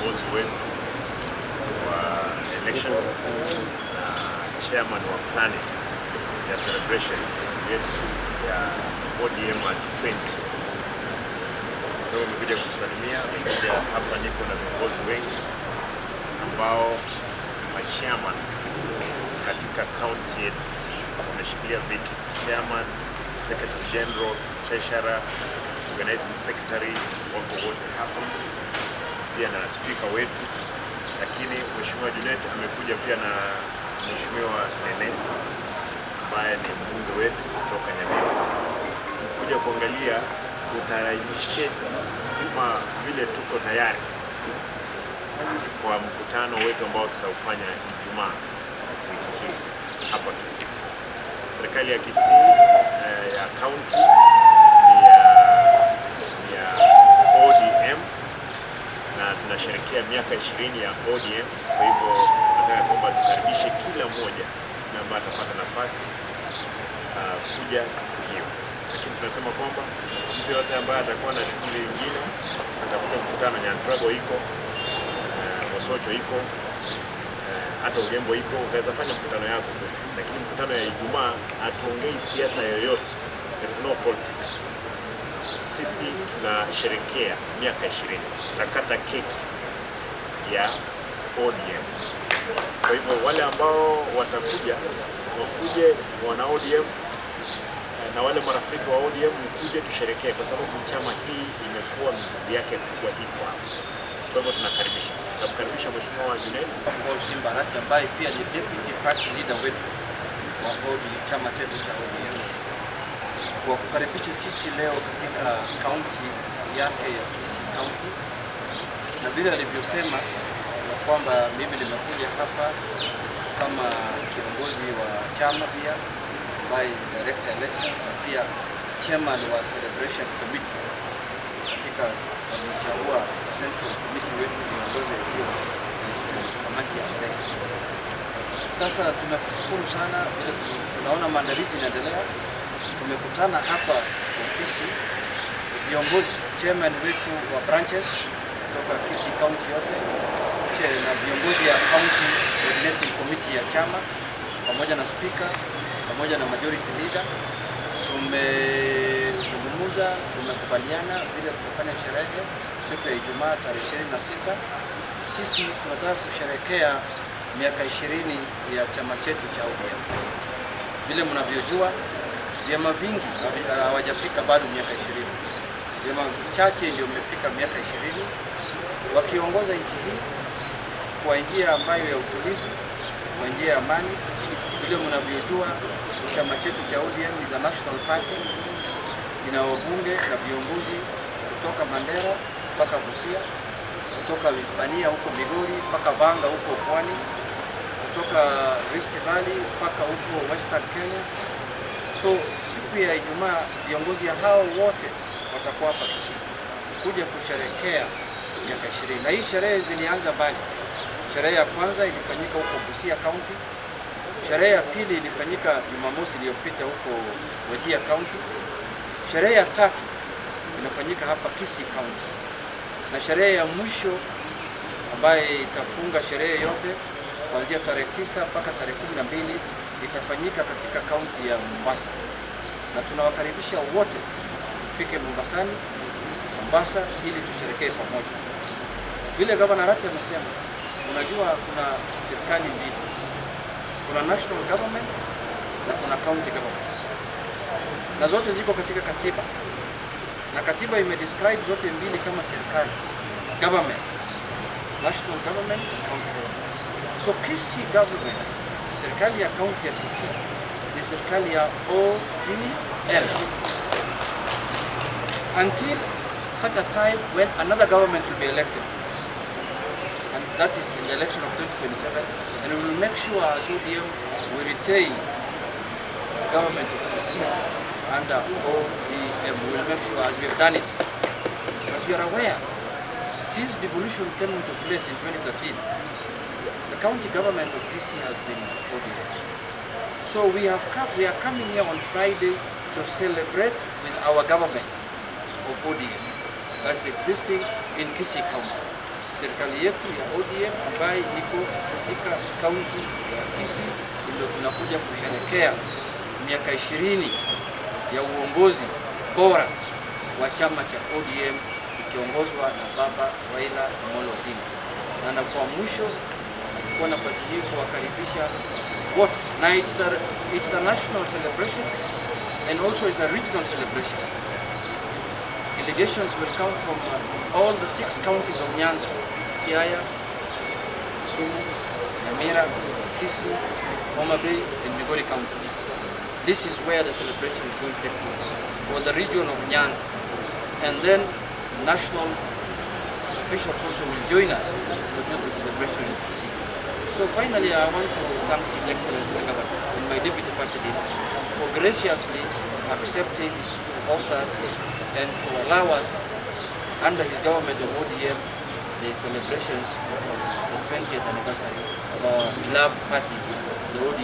viongozi wetu wa elections na chairman wa planning ya celebration yetu ya ODM at 20. Ndio wamekuja kusalimia. Wamekuja hapa, niko na viongozi wengi ambao machairman katika county yetu wameshikilia viti: chairman, secretary general, treasurer, organizing secretary, wako wote hapa, pia na speaker wetu. Lakini Mheshimiwa Junet amekuja pia na Mheshimiwa Nene ambaye ni mbunge wetu kutoka Nyamira, kuja kuangalia utayarishaji kama vile tuko tayari kwa mkutano wetu ambao tutaufanya Ijumaa wiki hii hapa Kisii. Serikali ya Kisii ya county ni ya ODM na tunasherehekea miaka 20 ya ODM. Kwa hivyo nataka kwamba tukaribishe kila mmoja na ambaye atapata nafasi kuja siku hiyo, lakini tunasema kwamba mtu yote ambaye atakuwa na shughuli nyingine atafuta mkutano. Nyantrago iko, Mosocho iko, hata Ugembo iko, unaweza fanya mkutano yako, lakini mkutano ya Ijumaa hatuongei siasa yoyote. There is no politics. Sisi tunasherehekea miaka 20, tunakata keki ya ODM. Kwa hivyo wale ambao watakuja wakuje wana ODM na wale marafiki wa ODM mkuje tusherekee, kwa sababu chama hii imekuwa mizizi yake kubwa iko hapa. Kwa hivyo tunakaribisha. Tunakaribisha Mheshimiwa Junet Paul Simbarati ambaye pia ni deputy party leader wetu wa chama chetu cha ODM kwa kukaribisha sisi leo katika kaunti yake ya Kisii County, na vile alivyosema ya kwamba mimi nimekuja hapa kama kiongozi wa chama pia by director elections na pia chairman wa celebration committee katika walichagua central committee wetu viongozi hiyo kamati ya sherehe. Sasa tunashukuru sana vile tunaona maandalizi yanaendelea. Tumekutana hapa ofisi viongozi, chairman wetu wa branches kutoka Kisii County yote na viongozi ya county coordinating committee ya chama pamoja na speaker pamoja na majority leader. Tumezungumza, tumekubaliana vile tutafanya sherehe siku ya Ijumaa tarehe 26. Sisi tunataka kusherehekea miaka 20 ya chama chetu cha ODM. Vile mnavyojua vyama vingi hawajafika bado miaka 20. Vyama chache ndio wamefika miaka 20 wakiongoza nchi hii kwa njia ambayo ya utulivu, kwa njia ya amani. Vile mnavyojua chama chetu cha ODM is a national party, ina wabunge na viongozi kutoka Mandera mpaka Busia, kutoka Hispania huko Migori mpaka Vanga huko Pwani, kutoka Rift Valley mpaka huko Western Kenya. So siku ya Ijumaa viongozi hao wote watakuwa hapa Kisii kuja kusherehekea miaka 20. Na hii sherehe zilianza mbali. Sherehe ya kwanza ilifanyika huko Busia County. Sherehe ya pili ilifanyika Jumamosi iliyopita huko Wajir County. Sherehe ya tatu inafanyika hapa Kisii County. Na sherehe ya mwisho ambaye itafunga sherehe yote kuanzia tarehe 9 mpaka tarehe 12 itafanyika katika kaunti ya Mombasa. Na tunawakaribisha wote ufike Mombasa ili tusherekee pamoja. Vile Governor Rati amesema, unajua kuna serikali mbili. Kuna national government na kuna county government. Na zote ziko katika katiba. Na katiba imedescribe zote mbili kama serikali. Government, national government and county government. So Kisii government, serikali ya county ya Kisii ni serikali ya ODM. Until such a time when another government will be elected. And that is in the election of 2027. And we will make sure as ODM we retain the government of Kisii under ODM. We will make sure as we have done it. As you are aware, since devolution came into place in 2013, the county government of Kisii has been ODM. So we are coming here on Friday to celebrate with our government of ODM that's existing in Kisii County. serikali yetu ya ODM ambayo iko katika kaunti ya Kisii, ndio tunakuja kusherehekea miaka 20 ya uongozi bora wa chama cha ODM ikiongozwa na Baba Raila Amolo Odinga. Na kwa mwisho nachukua nafasi hii kuwakaribisha wote, na it's a national celebration and also it's a regional celebration. Delegations will come from all the 6 counties of Nyanza: Siaya, Kisumu, Nyamira, Kisii, Homa Bay and Migori County. This is where the celebration is going to take place for the region of Nyanza, and then national officials also will join us to do the celebration in Kisii. So finally, I want to thank His Excellency the Governor and my Deputy Party Leader for graciously accepting to host us and to allow us, under his government of ODM, the celebrations of the 20th anniversary of our beloved party, the ODM.